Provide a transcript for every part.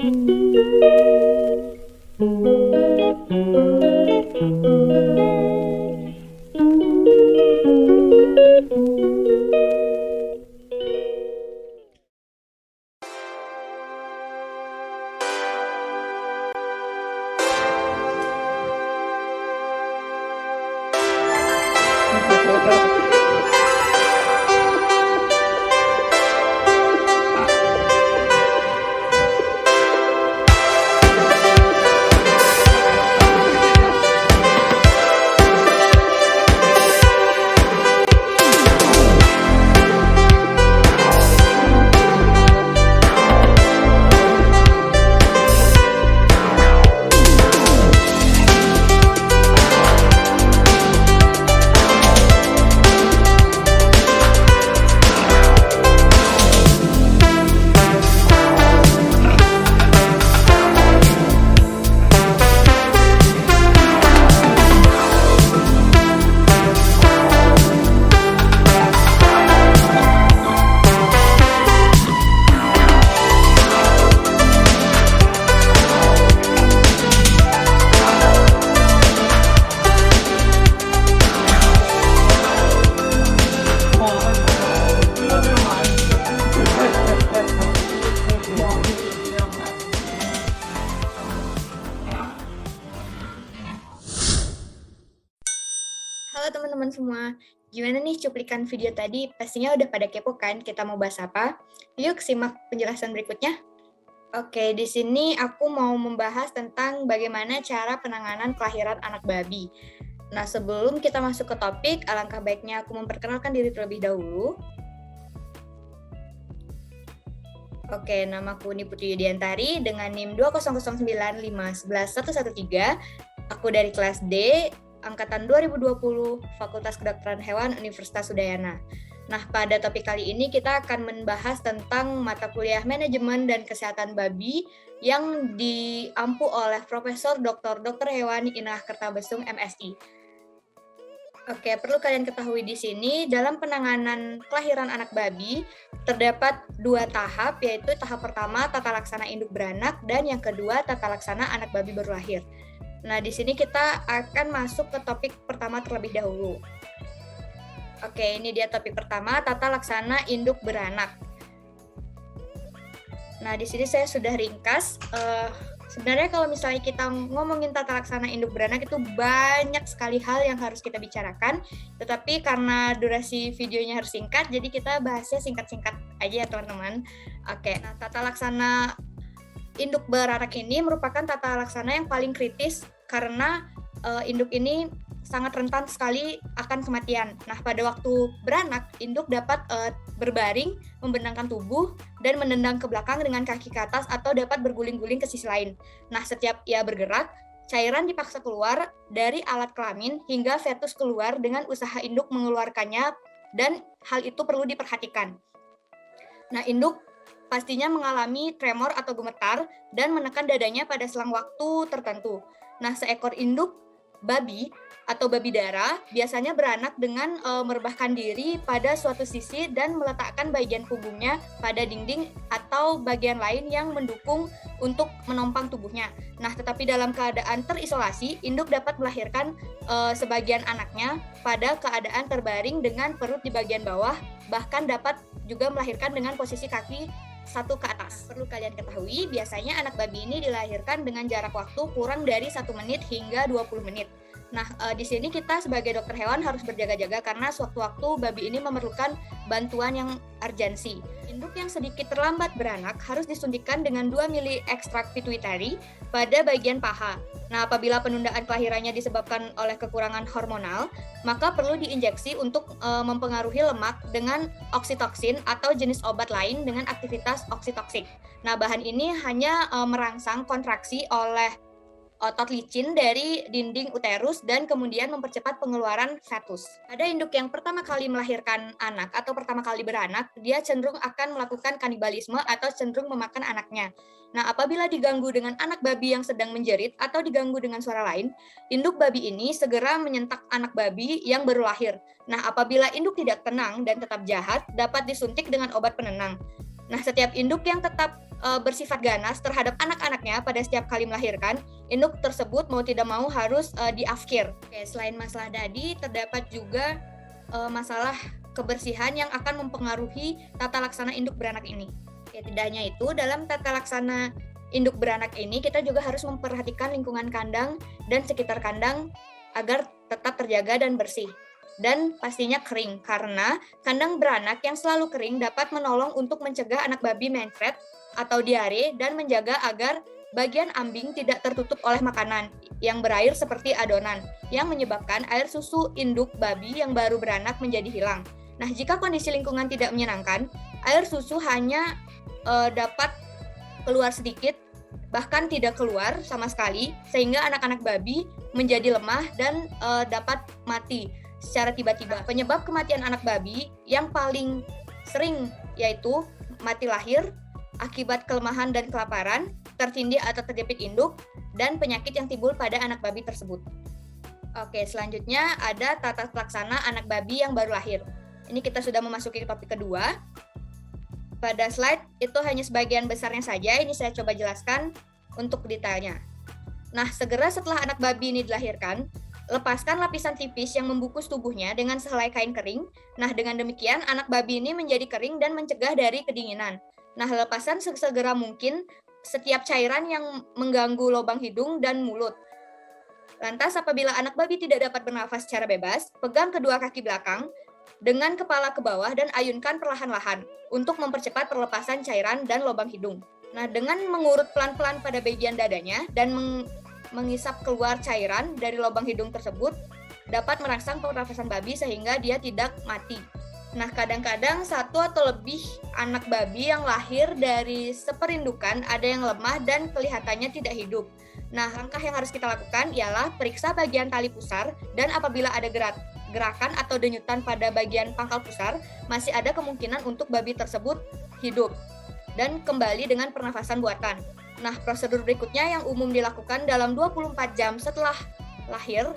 Halo teman-teman semua, gimana nih cuplikan video tadi? Pastinya udah pada kepo kan kita mau bahas apa? Yuk simak penjelasan berikutnya. Oke, di sini aku mau membahas tentang bagaimana cara penanganan kelahiran anak babi. Nah, sebelum kita masuk ke topik, alangkah baiknya aku memperkenalkan diri terlebih dahulu. Oke, namaku Niputri Yudiantari dengan NIM 20095111113. Aku dari kelas D, angkatan 2020, Fakultas Kedokteran Hewan Universitas Udayana. Nah, pada topik kali ini kita akan membahas tentang mata kuliah Manajemen dan Kesehatan Babi yang diampu oleh Profesor Dr. Hewani Inah Kertabesung, MSI. Oke, perlu kalian ketahui di sini, dalam penanganan kelahiran anak babi, terdapat 2 tahap, yaitu tahap pertama tata laksana induk beranak, dan yang kedua tata laksana anak babi baru lahir. Nah, di sini kita akan masuk ke topik pertama terlebih dahulu. Oke, ini dia topik pertama, tata laksana induk beranak. Nah, di sini saya sudah ringkas. Sebenarnya kalau misalnya kita ngomongin tata laksana induk beranak itu banyak sekali hal yang harus kita bicarakan, tetapi karena durasi videonya harus singkat, jadi kita bahasnya singkat-singkat aja ya teman-teman. Oke, nah tata laksana induk beranak ini merupakan tata laksana yang paling kritis karena induk ini sangat rentan sekali akan kematian. Nah, pada waktu beranak, induk dapat berbaring, membentangkan tubuh, dan menendang ke belakang dengan kaki ke atas atau dapat berguling-guling ke sisi lain. Nah, setiap ia bergerak, cairan dipaksa keluar dari alat kelamin hingga fetus keluar dengan usaha induk mengeluarkannya, dan hal itu perlu diperhatikan. Nah, induk pastinya mengalami tremor atau gemetar dan menekan dadanya pada selang waktu tertentu. Nah, seekor induk babi atau babi dara biasanya beranak dengan merebahkan diri pada suatu sisi dan meletakkan bagian punggungnya pada dinding atau bagian lain yang mendukung untuk menompang tubuhnya. Nah, tetapi dalam keadaan terisolasi, induk dapat melahirkan sebagian anaknya pada keadaan terbaring dengan perut di bagian bawah, bahkan dapat juga melahirkan dengan posisi kaki satu ke atas. Perlu kalian ketahui, biasanya anak babi ini dilahirkan dengan jarak waktu kurang dari 1 menit hingga 20 menit. Nah, di sini kita sebagai dokter hewan harus berjaga-jaga karena sewaktu-waktu babi ini memerlukan bantuan yang urgensi. Induk yang sedikit terlambat beranak harus disuntikkan dengan 2 mili ekstrak pituitari pada bagian paha. Nah, apabila penundaan kelahirannya disebabkan oleh kekurangan hormonal, maka perlu diinjeksi untuk mempengaruhi lemak dengan oksitoksin atau jenis obat lain dengan aktivitas oksitoksik. Nah, bahan ini hanya merangsang kontraksi oleh otot licin dari dinding uterus dan kemudian mempercepat pengeluaran fetus. Pada induk yang pertama kali melahirkan anak atau pertama kali beranak, dia cenderung akan melakukan kanibalisme atau cenderung memakan anaknya. Nah, apabila diganggu dengan anak babi yang sedang menjerit atau diganggu dengan suara lain, induk babi ini segera menyentak anak babi yang baru lahir. Nah, apabila induk tidak tenang dan tetap jahat, dapat disuntik dengan obat penenang. Nah, setiap induk yang tetap bersifat ganas terhadap anak-anaknya pada setiap kali melahirkan, induk tersebut mau tidak mau harus diafkir. Oke, selain masalah tadi, terdapat juga masalah kebersihan yang akan mempengaruhi tata laksana induk beranak ini. Ya, tidak hanya itu, dalam tata laksana induk beranak ini kita juga harus memperhatikan lingkungan kandang dan sekitar kandang agar tetap terjaga dan bersih. Dan pastinya kering, karena kandang beranak yang selalu kering dapat menolong untuk mencegah anak babi mencret atau diare dan menjaga agar bagian ambing tidak tertutup oleh makanan yang berair seperti adonan yang menyebabkan air susu induk babi yang baru beranak menjadi hilang. Nah, jika kondisi lingkungan tidak menyenangkan, air susu hanya dapat keluar sedikit, bahkan tidak keluar sama sekali, sehingga anak-anak babi menjadi lemah dan dapat mati secara tiba-tiba. Penyebab kematian anak babi yang paling sering yaitu mati lahir, akibat kelemahan dan kelaparan, tertindih atau terjepit induk, dan penyakit yang timbul pada anak babi tersebut. Oke, selanjutnya ada tata laksana anak babi yang baru lahir. Ini kita sudah memasuki topik kedua. Pada slide itu hanya sebagian besarnya saja, ini saya coba jelaskan untuk detailnya. Nah, segera setelah anak babi ini dilahirkan, lepaskan lapisan tipis yang membungkus tubuhnya dengan sehelai kain kering. Nah, dengan demikian anak babi ini menjadi kering dan mencegah dari kedinginan. Nah, lepaskan sesegera mungkin setiap cairan yang mengganggu lubang hidung dan mulut. Lantas, apabila anak babi tidak dapat bernafas secara bebas, pegang kedua kaki belakang dengan kepala ke bawah dan ayunkan perlahan-lahan untuk mempercepat perlepasan cairan dan lubang hidung. Nah, dengan mengurut pelan-pelan pada bagian dadanya dan mengisap keluar cairan dari lubang hidung tersebut, dapat merangsang pernafasan babi sehingga dia tidak mati. Nah, kadang-kadang satu atau lebih anak babi yang lahir dari seperindukan ada yang lemah dan kelihatannya tidak hidup. Nah, langkah yang harus kita lakukan ialah periksa bagian tali pusar, dan apabila ada gerakan atau denyutan pada bagian pangkal pusar, masih ada kemungkinan untuk babi tersebut hidup dan kembali dengan pernafasan buatan. Nah, prosedur berikutnya yang umum dilakukan dalam 24 jam setelah lahir,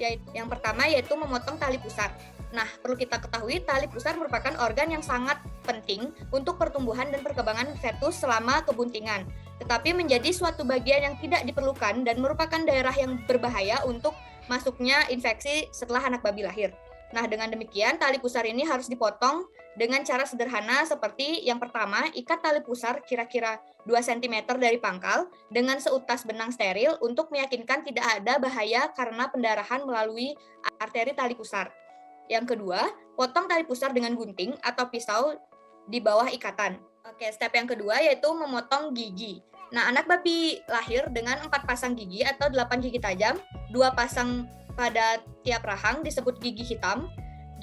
yaitu yang pertama yaitu memotong tali pusar. Nah, perlu kita ketahui tali pusar merupakan organ yang sangat penting untuk pertumbuhan dan perkembangan fetus selama kebuntingan, tetapi menjadi suatu bagian yang tidak diperlukan dan merupakan daerah yang berbahaya untuk masuknya infeksi setelah anak babi lahir. Nah, dengan demikian tali pusar ini harus dipotong dengan cara sederhana seperti yang pertama, ikat tali pusar kira-kira 2 cm dari pangkal dengan seutas benang steril untuk meyakinkan tidak ada bahaya karena pendarahan melalui arteri tali pusar. Yang kedua, potong tali pusar dengan gunting atau pisau di bawah ikatan. Oke, step yang kedua yaitu memotong gigi. Nah, anak babi lahir dengan 4 pasang gigi atau 8 gigi tajam, 2 pasang pada tiap rahang disebut gigi hitam,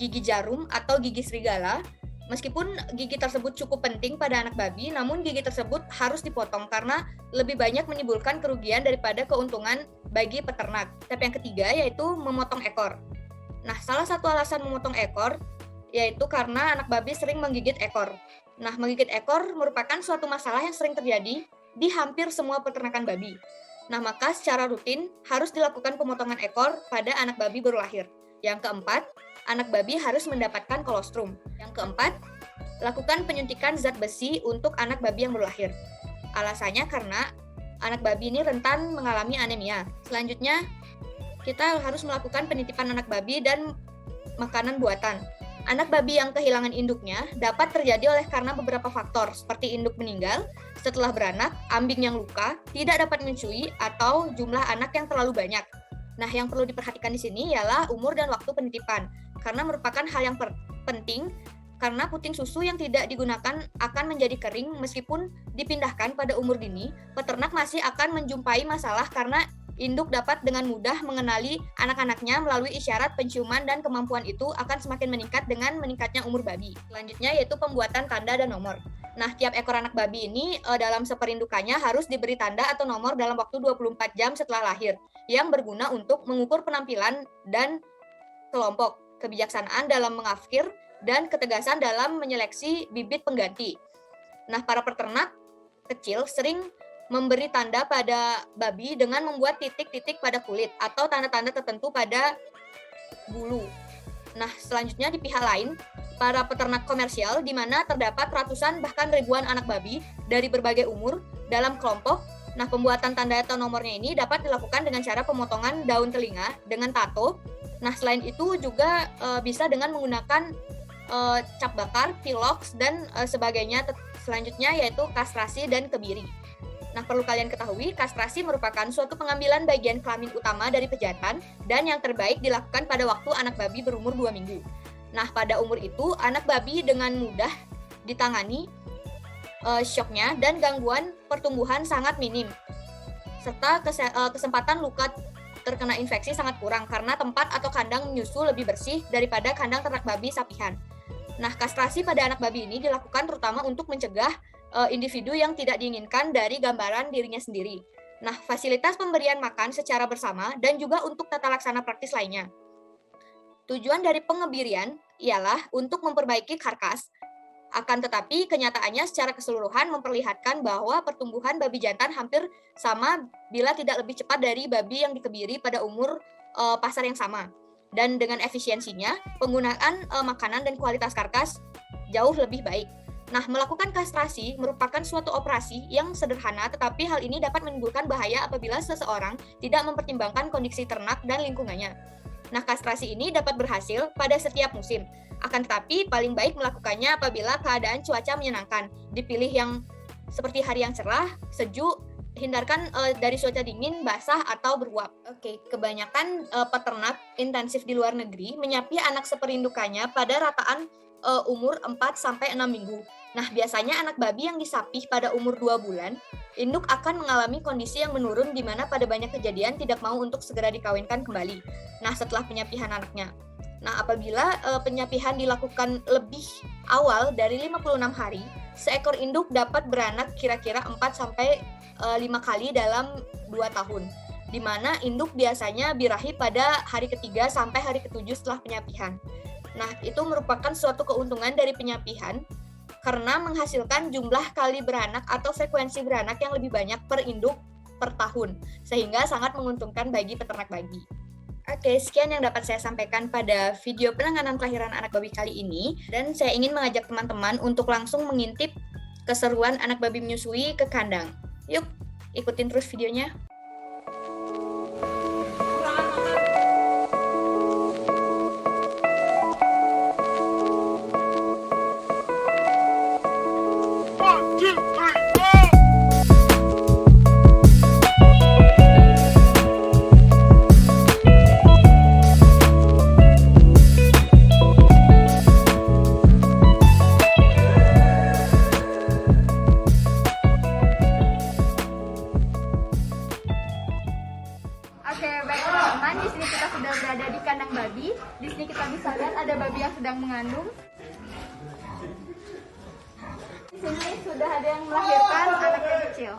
gigi jarum atau gigi serigala. Meskipun gigi tersebut cukup penting pada anak babi, namun gigi tersebut harus dipotong karena lebih banyak menimbulkan kerugian daripada keuntungan bagi peternak. Step yang ketiga yaitu memotong ekor. Nah, salah satu alasan memotong ekor yaitu karena anak babi sering menggigit ekor. Nah, menggigit ekor merupakan suatu masalah yang sering terjadi di hampir semua peternakan babi. Nah, maka secara rutin harus dilakukan pemotongan ekor pada anak babi baru lahir. Yang keempat, anak babi harus mendapatkan kolostrum. Yang keempat, lakukan penyuntikan zat besi untuk anak babi yang baru lahir. Alasannya karena anak babi ini rentan mengalami anemia. Selanjutnya, kita harus melakukan penitipan anak babi dan makanan buatan. Anak babi yang kehilangan induknya dapat terjadi oleh karena beberapa faktor, seperti induk meninggal setelah beranak, ambing yang luka, tidak dapat menyusui, atau jumlah anak yang terlalu banyak. Nah, yang perlu diperhatikan di sini ialah umur dan waktu penitipan, karena merupakan hal yang penting, karena puting susu yang tidak digunakan akan menjadi kering meskipun dipindahkan pada umur dini, peternak masih akan menjumpai masalah karena induk dapat dengan mudah mengenali anak-anaknya melalui isyarat penciuman dan kemampuan itu akan semakin meningkat dengan meningkatnya umur babi. Selanjutnya yaitu pembuatan tanda dan nomor. Nah, tiap ekor anak babi ini dalam seperindukannya harus diberi tanda atau nomor dalam waktu 24 jam setelah lahir yang berguna untuk mengukur penampilan dan kelompok, kebijaksanaan dalam mengafkir, dan ketegasan dalam menyeleksi bibit pengganti. Nah, para peternak kecil sering memberi tanda pada babi dengan membuat titik-titik pada kulit atau tanda-tanda tertentu pada bulu. Nah, selanjutnya di pihak lain, para peternak komersial di mana terdapat ratusan bahkan ribuan anak babi dari berbagai umur dalam kelompok. Nah, pembuatan tanda atau nomornya ini dapat dilakukan dengan cara pemotongan daun telinga dengan tato. Nah, selain itu juga bisa dengan menggunakan cap bakar, pilox, dan sebagainya. Selanjutnya yaitu kastrasi dan kebiri. Nah, perlu kalian ketahui, kastrasi merupakan suatu pengambilan bagian kelamin utama dari pejantan dan yang terbaik dilakukan pada waktu anak babi berumur 2 minggu. Nah, pada umur itu, anak babi dengan mudah ditangani syoknya dan gangguan pertumbuhan sangat minim, serta kesempatan luka terkena infeksi sangat kurang karena tempat atau kandang menyusu lebih bersih daripada kandang ternak babi sapihan. Nah, kastrasi pada anak babi ini dilakukan terutama untuk mencegah individu yang tidak diinginkan dari gambaran dirinya sendiri. Nah, fasilitas pemberian makan secara bersama dan juga untuk tata laksana praktis lainnya. Tujuan dari pengebirian ialah untuk memperbaiki karkas, akan tetapi kenyataannya secara keseluruhan memperlihatkan bahwa pertumbuhan babi jantan hampir sama bila tidak lebih cepat dari babi yang dikebiri pada umur pasar yang sama. Dan dengan efisiensinya, penggunaan makanan dan kualitas karkas jauh lebih baik. Nah, melakukan kastrasi merupakan suatu operasi yang sederhana, tetapi hal ini dapat menimbulkan bahaya apabila seseorang tidak mempertimbangkan kondisi ternak dan lingkungannya. Nah, kastrasi ini dapat berhasil pada setiap musim. Akan tetapi, paling baik melakukannya apabila keadaan cuaca menyenangkan. Dipilih yang seperti hari yang cerah, sejuk, hindarkan dari cuaca dingin, basah, atau beruap. Oke, kebanyakan peternak intensif di luar negeri menyapi anak seperindukannya pada rataan umur 4-6 minggu. Nah, biasanya anak babi yang disapih pada umur 2 bulan, induk akan mengalami kondisi yang menurun di mana pada banyak kejadian tidak mau untuk segera dikawinkan kembali. Nah, setelah penyapihan anaknya. Nah, apabila penyapihan dilakukan lebih awal dari 56 hari, seekor induk dapat beranak kira-kira 4-5 kali dalam 2 tahun, di mana induk biasanya birahi pada hari ketiga sampai hari ketujuh setelah penyapihan. Nah, itu merupakan suatu keuntungan dari penyapihan karena menghasilkan jumlah kali beranak atau frekuensi beranak yang lebih banyak per induk per tahun, sehingga sangat menguntungkan bagi peternak babi. Oke, sekian yang dapat saya sampaikan pada video penanganan kelahiran anak babi kali ini, dan saya ingin mengajak teman-teman untuk langsung mengintip keseruan anak babi menyusui ke kandang. Yuk, ikutin terus videonya. Oke, baik teman-teman, di sini kita sudah berada di kandang babi. Di sini kita bisa lihat ada babi yang sedang mengandung. Di sini sudah ada yang melahirkan anaknya kecil.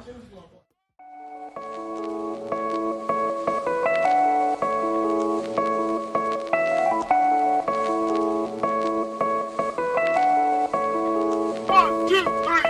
One, two, three.